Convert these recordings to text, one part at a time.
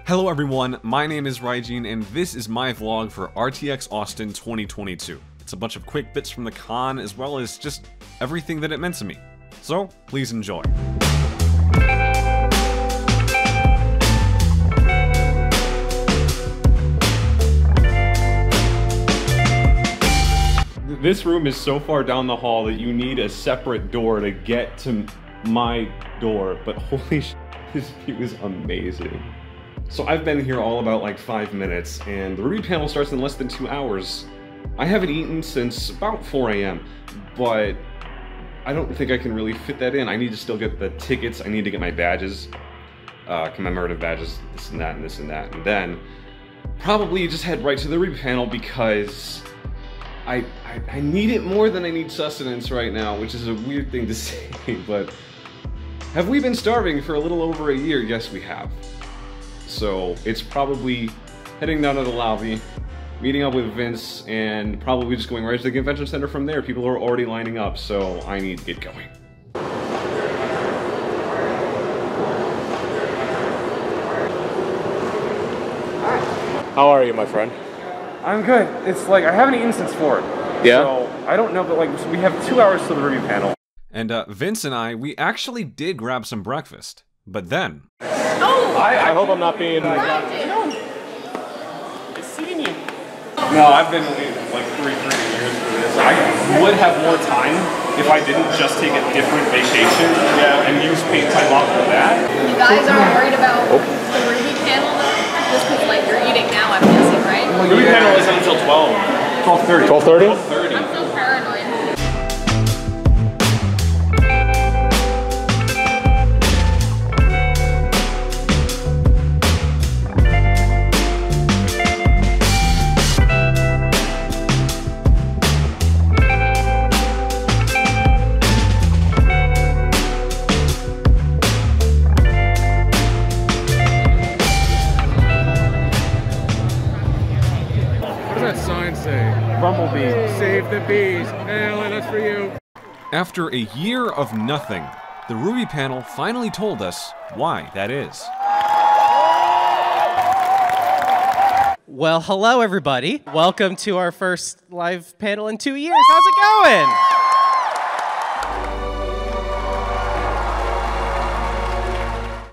Hello everyone, my name is Raijin and this is my vlog for RTX Austin 2022. It's a bunch of quick bits from the con as well as just everything that it meant to me. So, please enjoy. This room is so far down the hall that you need a separate door to get to my door, but holy sh**, this view is amazing. So I've been here all about like 5 minutes, and the RWBY panel starts in less than 2 hours. I haven't eaten since about 4 AM, but I don't think I can really fit that in. I need to still get the tickets, I need to get my badges, commemorative badges, this and that and this and that, and then probably just head right to the RWBY panel because I need it more than I need sustenance right now, which is a weird thing to say, but have we been starving for a little over a year? Yes, we have. So it's probably heading down to the lobby, meeting up with Vince, and probably just going right to the convention center from there. People are already lining up, so I need to get going. How are you, my friend? I'm good. It's like, I haven't eaten since 4. Yeah? So, I don't know, but like, so we have 2 hours to the RWBY panel. And Vince and we actually did grab some breakfast, but then... Oh! I hope I'm not being... It's seeing you. No, I've been waiting like 3 years for this. I would have more time if I didn't just take a different vacation and use paid time off for that. You guys aren't worried about the RWBY panel though? Just because like you're eating now, I'm guessing, right? The RWBY panel isn't until 12. 12:30. 12:30? I'm so paranoid. Bumblebee. Save the bees. Alan, that's for you. After a year of nothing, the RWBY panel finally told us why that is. Well, hello everybody. Welcome to our first live panel in 2 years. How's it going?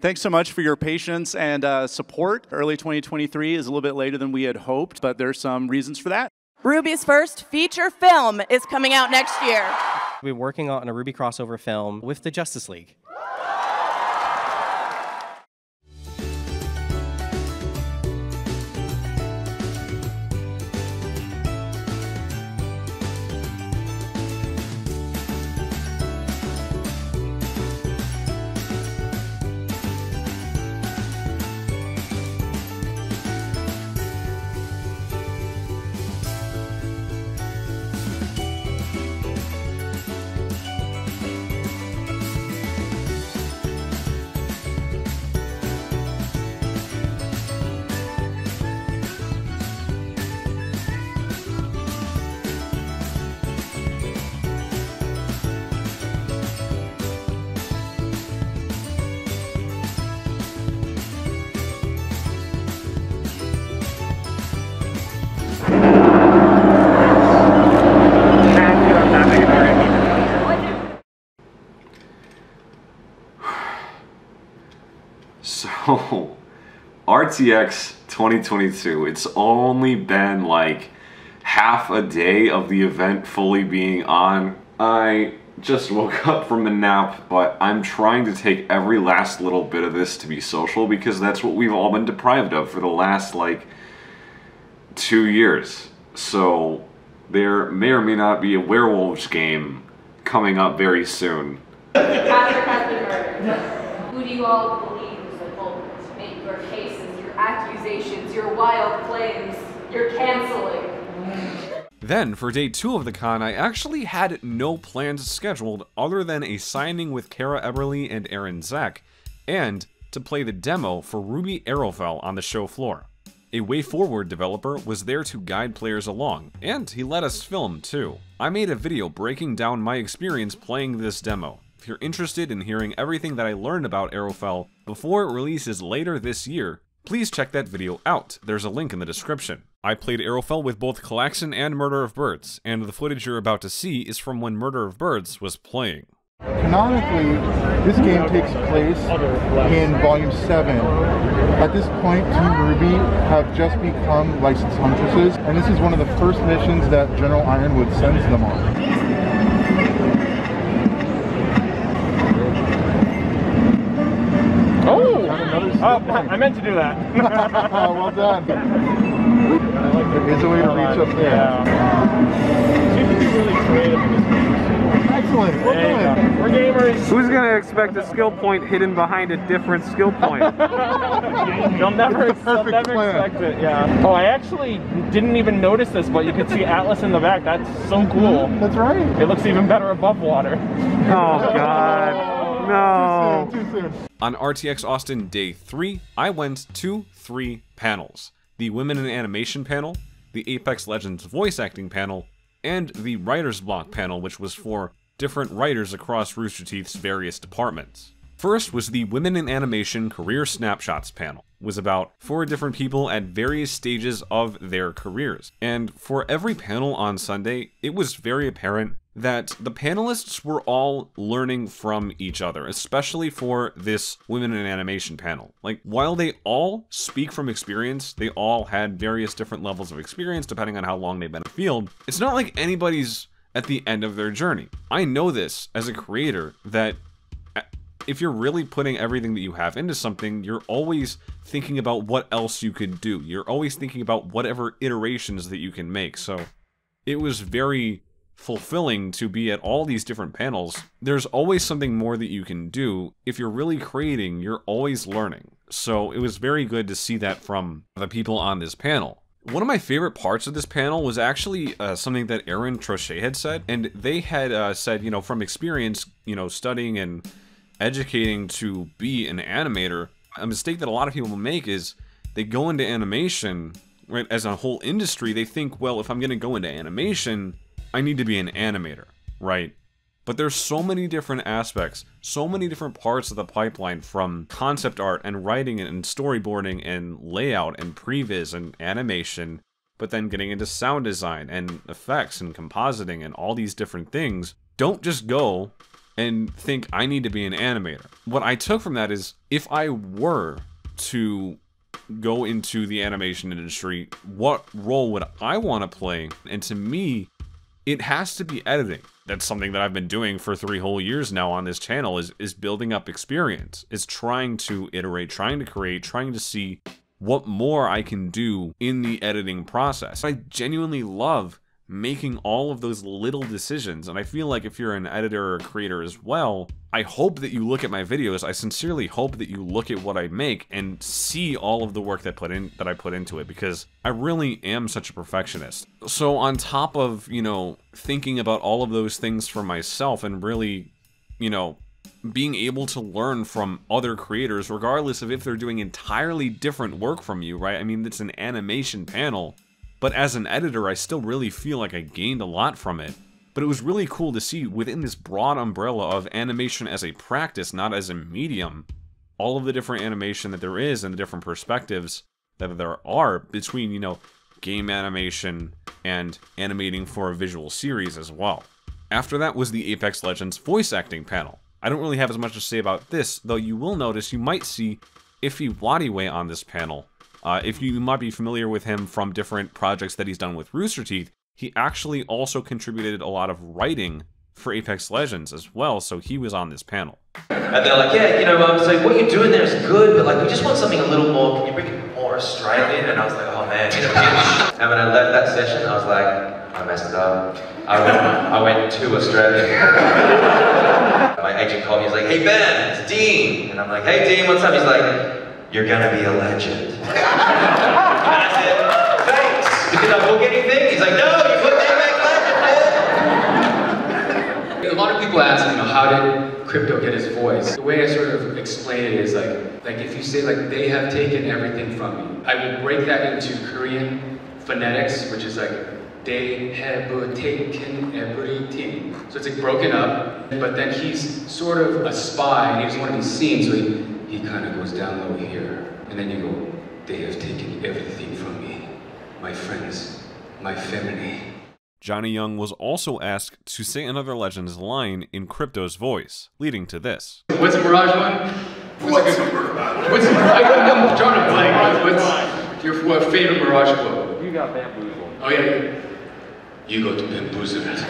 Thanks so much for your patience and support. Early 2023 is a little bit later than we had hoped, but there's some reasons for that. RWBY's first feature film is coming out next year. We're working on a RWBY crossover film with the Justice League. So, RTX 2022, it's only been like half a day of the event fully being on. I just woke up from a nap, but I'm trying to take every last little bit of this to be social because that's what we've all been deprived of for the last like 2 years. So, there may or may not be a werewolves game coming up very soon. Patrick has been murdered. Who do you all believe is the culprit? Make your cases, your accusations, your wild claims, your canceling. Then, for day 2 of the con, I actually had no plans scheduled other than a signing with Kara Eberly and Aaron Zach, and to play the demo for RWBY Arrowfell on the show floor. A WayForward developer was there to guide players along, and he let us film too. I made a video breaking down my experience playing this demo. If you're interested in hearing everything that I learned about Arrowfell before it releases later this year, please check that video out. There's a link in the description. I played Aerofell with both Klaxon and Murder of Birds, and the footage you're about to see is from when Murder of Birds was playing. Canonically, this game takes place in Volume 7. At this point, Team Ruby have just become licensed huntresses, and this is one of the first missions that General Ironwood sends them on. I meant to do that. Well done. There is a way to reach up there. Yeah. So you can be really creative in this game. Excellent. Well done. We're gamers. Who's gonna expect a skill point hidden behind a different skill point? They'll never expect it, yeah. Oh, I actually didn't even notice this, but you can see Atlas in the back. That's so cool. That's right. It looks even better above water. Oh God. No. Too soon. On RTX Austin Day 3, I went to 3 panels. The Women in Animation panel, the Apex Legends voice acting panel, and the Writer's Block panel, which was for different writers across Rooster Teeth's various departments. First was the Women in Animation Career Snapshots panel. It was about 4 different people at various stages of their careers. And for every panel on Sunday, it was very apparent that the panelists were all learning from each other, especially for this Women in Animation panel. Like, while they all speak from experience, they all had various different levels of experience depending on how long they've been in the field, it's not like anybody's at the end of their journey. I know this as a creator, that if you're really putting everything that you have into something, you're always thinking about what else you could do. You're always thinking about whatever iterations that you can make. So it was very fulfilling to be at all these different panels. There's always something more that you can do. If you're really creating, you're always learning. So it was very good to see that from the people on this panel. One of my favorite parts of this panel was actually something that Aaron Trochet had said, and they had said, you know, from experience, you know, studying and educating to be an animator, a mistake that a lot of people make is they go into animation, right, as a whole industry, they think, well, if I'm going to go into animation, I need to be an animator, right? But there's so many different aspects, so many different parts of the pipeline, from concept art and writing and storyboarding and layout and previs and animation, but then getting into sound design and effects and compositing and all these different things. Don't just go and think I need to be an animator. What I took from that is, if I were to go into the animation industry, what role would I want to play? And to me, it has to be editing. That's something that I've been doing for 3 whole years now on this channel, is building up experience. Is trying to iterate, trying to create, trying to see what more I can do in the editing process. I genuinely love making all of those little decisions, and I feel like if you're an editor or a creator as well, I hope that you look at my videos. I sincerely hope that you look at what I make and see all of the work that I put into it, because I really am such a perfectionist. So on top of, you know, thinking about all of those things for myself and really, you know, being able to learn from other creators, regardless of if they're doing entirely different work from you, right? I mean, it's an animation panel, but as an editor, I still really feel like I gained a lot from it. But it was really cool to see, within this broad umbrella of animation as a practice, not as a medium, all of the different animation that there is and the different perspectives that there are between, you know, game animation and animating for a visual series as well. After that was the Apex Legends voice acting panel. I don't really have as much to say about this, though you will notice you might see Iffy Wadiwe on this panel. If you might be familiar with him from different projects that he's done with Rooster Teeth, he actually also contributed a lot of writing for Apex Legends as well, so he was on this panel. And they're like, yeah, you know, I was like, what you're doing there is good, but like, we just want something a little more, can you bring it more Australian? And I was like, oh man, you know, and when I left that session, I was like, I messed it up. I went too Australian. My agent called me, he's like, hey Ben, it's Dean. And I'm like, hey Dean, what's up? He's like, you're gonna be a legend. And I said, thanks, because I won't get anything. He's like, no, you put that back legend, man. A lot of people ask, you know, how did Crypto get his voice? The way I sort of explain it is like if you say like, they have taken everything from me, I will break that into Korean phonetics, which is like, they have taken everything. So it's like broken up, but then he's sort of a spy and he doesn't want to be seen, so he kind of goes down low here. And then you go, They have taken everything from me. My friends, my family. Johnny Young was also asked to say another Legends line in Crypto's voice, leading to this. What's a Mirage one? What's a I'm drawing a blank. What's your favorite Mirage quote? You got bamboozled. Oh yeah. You go to bamboozle it.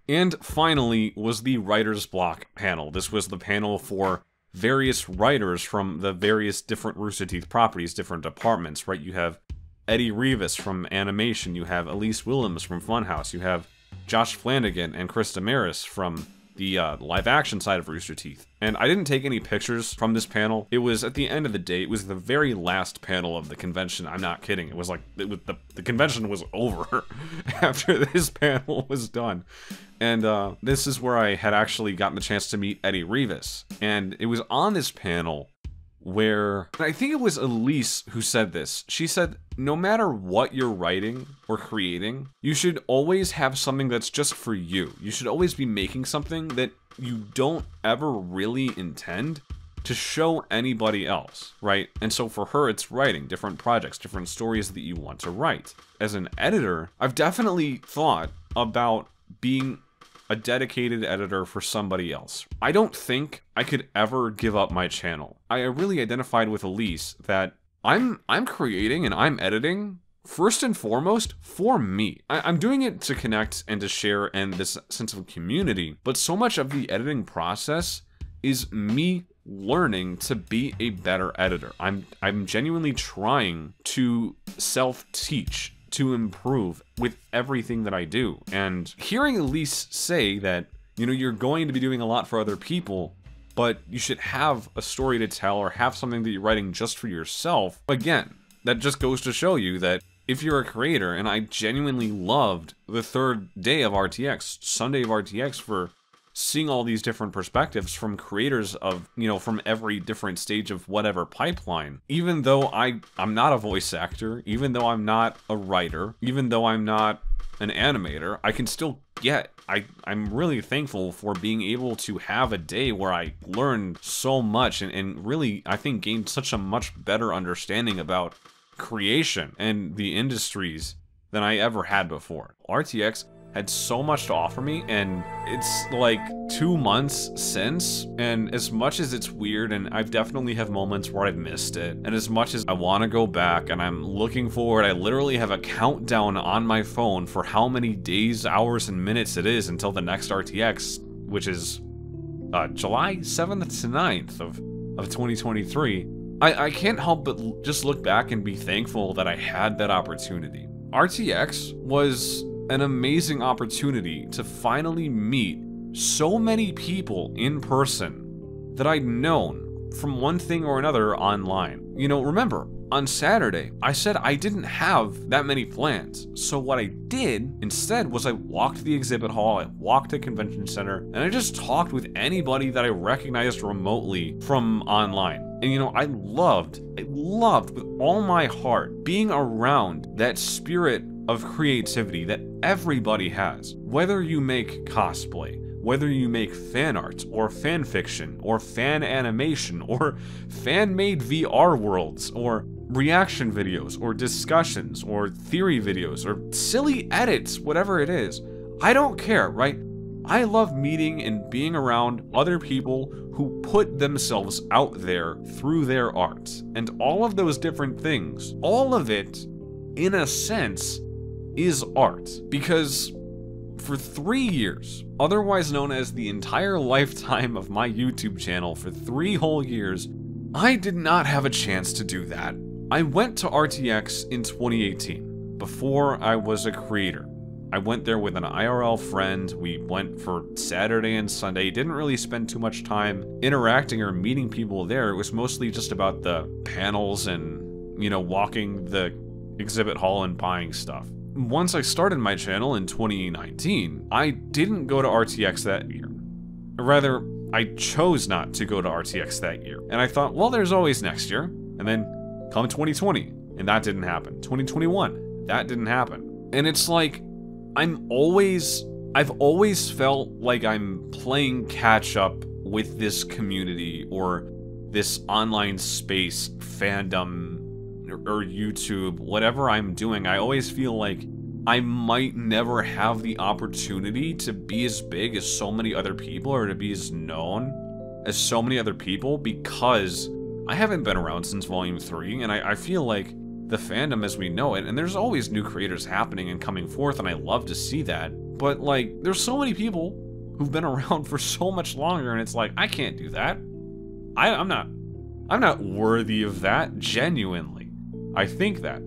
And finally was the Writer's Block panel. This was the panel for various writers from the various different Rooster Teeth properties, different departments, right? You have Eddie Rivas from animation, you have Elise Willems from Funhouse, you have Josh Flanagan and Chris Damaris from the live action side of Rooster Teeth. And I didn't take any pictures from this panel. It was at the end of the day, it was the very last panel of the convention. I'm not kidding. It was like, the convention was over after this panel was done. And this is where I had actually gotten the chance to meet Eddie Rivas. And it was on this panel where, I think it was Elise who said this. She said, no matter what you're writing or creating, you should always have something that's just for you. You should always be making something that you don't ever really intend to show anybody else, right? And so for her, it's writing different projects, different stories that you want to write. As an editor, I've definitely thought about being a dedicated editor for somebody else. I don't think I could ever give up my channel. I really identified with Elise that I'm creating and I'm editing first and foremost for me. I'm doing it to connect and to share and this sense of community, but so much of the editing process is me learning to be a better editor. I'm genuinely trying to self-teach, to improve with everything that I do. And hearing Elise say that, you know, you're going to be doing a lot for other people, but you should have a story to tell or have something that you're writing just for yourself, again, that just goes to show you that if you're a creator, and I genuinely loved the third day of RTX, Sunday of RTX, for seeing all these different perspectives from creators of, you know, from every different stage of whatever pipeline. Even though I'm not a voice actor, even though I'm not a writer, even though I'm not an animator, I can still get, I'm really thankful for being able to have a day where I learned so much and really, I think, gained such a much better understanding about creation and the industries than I ever had before. RTX had so much to offer me, and it's like 2 months since, and as much as it's weird, and I've definitely have moments where I've missed it, and as much as I want to go back and I'm looking forward, I literally have a countdown on my phone for how many days, hours, and minutes it is until the next RTX, which is July 7th to 9th of 2023. I can't help but just look back and be thankful that I had that opportunity. RTX was an amazing opportunity to finally meet so many people in person that I'd known from one thing or another online. You know, remember, on Saturday, I said I didn't have that many plans. So what I did instead was I walked the exhibit hall, I walked the convention center, and I just talked with anybody that I recognized remotely from online. And you know, I loved with all my heart being around that spirit of creativity that everybody has. Whether you make cosplay, whether you make fan art, or fan fiction, or fan animation, or fan-made VR worlds, or reaction videos, or discussions, or theory videos, or silly edits, whatever it is. I don't care, right? I love meeting and being around other people who put themselves out there through their art. And all of those different things, all of it, in a sense, is art. Because for 3 years, otherwise known as the entire lifetime of my YouTube channel, for 3 whole years, I did not have a chance to do that. I went to RTX in 2018, before I was a creator. I went there with an IRL friend. We went for Saturday and Sunday. Didn't really spend too much time interacting or meeting people there. It was mostly just about the panels and, you know, walking the exhibit hall and buying stuff. Once I started my channel in 2019, I didn't go to RTX that year. Rather, I chose not to go to RTX that year. And I thought, well, there's always next year. And then come 2020, and that didn't happen. 2021, that didn't happen. And it's like, I've always felt like I'm playing catch up with this community or this online space, fandom, or YouTube, whatever I'm doing, I always feel like I might never have the opportunity to be as big as so many other people or to be as known as so many other people because I haven't been around since Volume 3, and I feel like the fandom as we know it, and there's always new creators happening and coming forth, and I love to see that, but like, there's so many people who've been around for so much longer, and it's like, I can't do that. I'm not worthy of that, genuinely. I think that.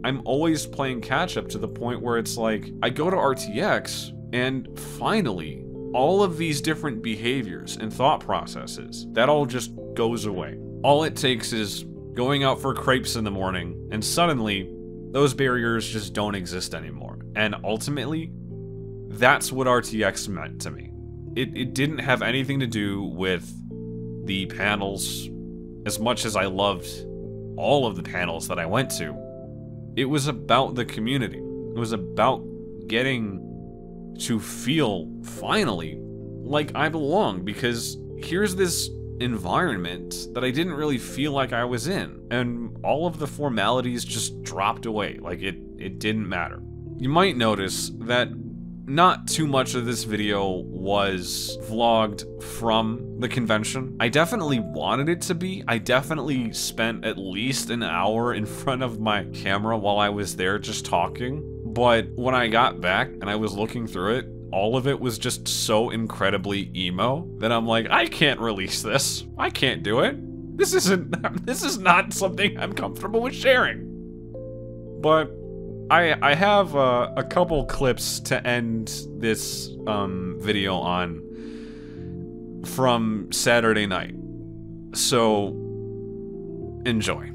I'm always playing catch up to the point where it's like, I go to RTX, and finally, all of these different behaviors and thought processes, that all just goes away. All it takes is going out for crepes in the morning, and suddenly, those barriers just don't exist anymore. And ultimately, that's what RTX meant to me. It didn't have anything to do with the panels, as much as I loved all of the panels that I went to. It was about the community. It was about getting to feel, finally, like I belong, because here's this environment that I didn't really feel like I was in, and all of the formalities just dropped away, like it didn't matter. You might notice that not too much of this video was vlogged from the convention. I definitely wanted it to be. I definitely spent at least an hour in front of my camera while I was there just talking. But when I got back and I was looking through it, all of it was just so incredibly emo that I'm like, I can't release this. I can't do it. This is not something I'm comfortable with sharing. But I have a couple clips to end this video on from Saturday night. So, enjoy.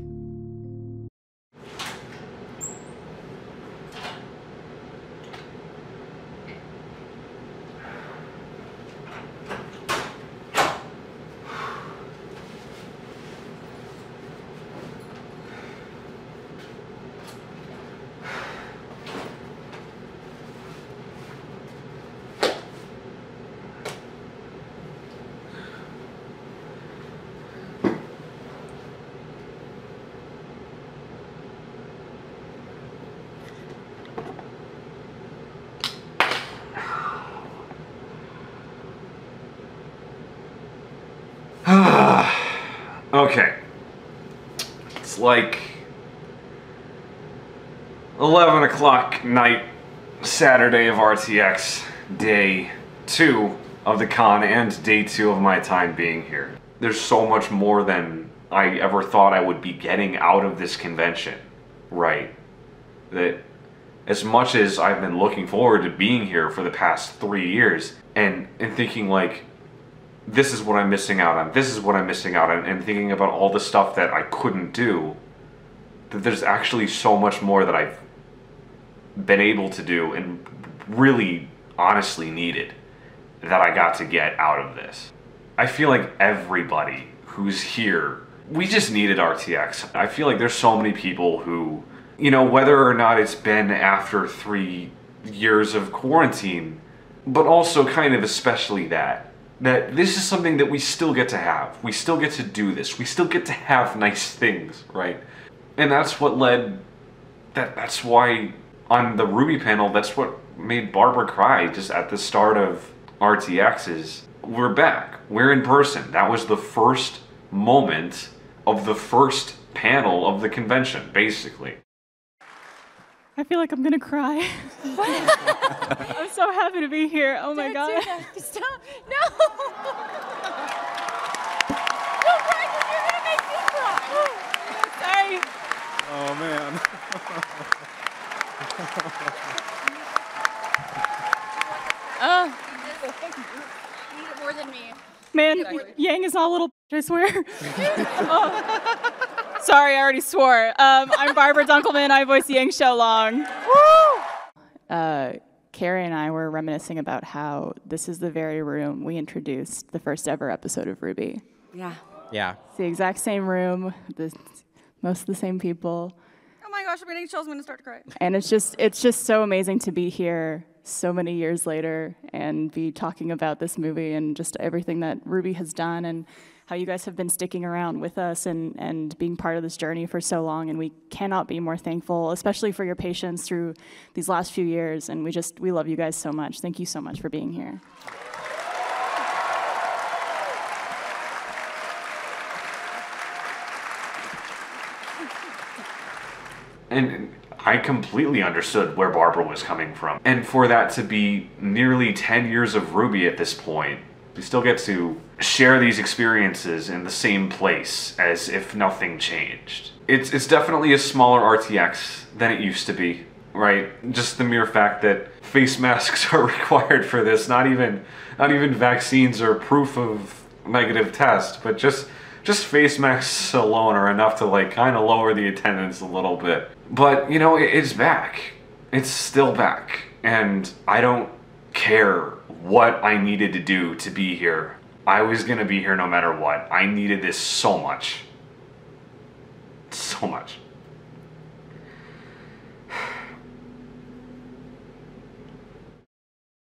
Okay. It's like 11 o'clock night, Saturday of RTX, day 2 of the con and day 2 of my time being here. There's so much more than I ever thought I would be getting out of this convention, right? That as much as I've been looking forward to being here for the past 3 years and thinking like, this is what I'm missing out on, this is what I'm missing out on, and thinking about all the stuff that I couldn't do, that there's actually so much more that I've been able to do and really honestly needed that I got to get out of this. I feel like everybody who's here, we just needed RTX. I feel like there's so many people who, you know, whether or not it's been after 3 years of quarantine, but also kind of especially that this is something that we still get to have. We still get to do this. We still get to have nice things, right? And that's what led, that's why on the Ruby panel, that's what made Barbara cry just at the start of RTX is, we're back. We're in person. That was the first moment of the first panel of the convention, basically. I feel like I'm gonna cry. I'm so happy to be here. Oh my God. Stop. No. Don't cry because you're gonna make me cry. Sorry. Oh man. Need it more than me. Man, Yang is not a little I swear. Oh. Sorry, I already swore. I'm Barbara Dunkelman. I voice Yang Xiaolong. Woo! Carrie and I were reminiscing about how this is the very room we introduced the first ever episode of Ruby. Yeah. Yeah. It's the exact same room, most of the same people. Oh my gosh, I'm getting chills. I'm gonna start to cry. And it's just so amazing to be here so many years later and be talking about this movie and just everything that Ruby has done and how you guys have been sticking around with us and being part of this journey for so long. And we cannot be more thankful, especially for your patience through these last few years. And we love you guys so much. Thank you so much for being here. And I completely understood where Barbara was coming from. And for that to be nearly 10 years of Ruby at this point, we still get to share these experiences in the same place as if nothing changed. It's definitely a smaller RTX than it used to be, right? Just the mere fact that face masks are required for this, not even vaccines or proof of negative test, but just face masks alone are enough to like kind of lower the attendance a little bit. But you know, it's back. It's still back. And I don't care what I needed to do to be here. I was gonna be here no matter what. I needed this so much. So much.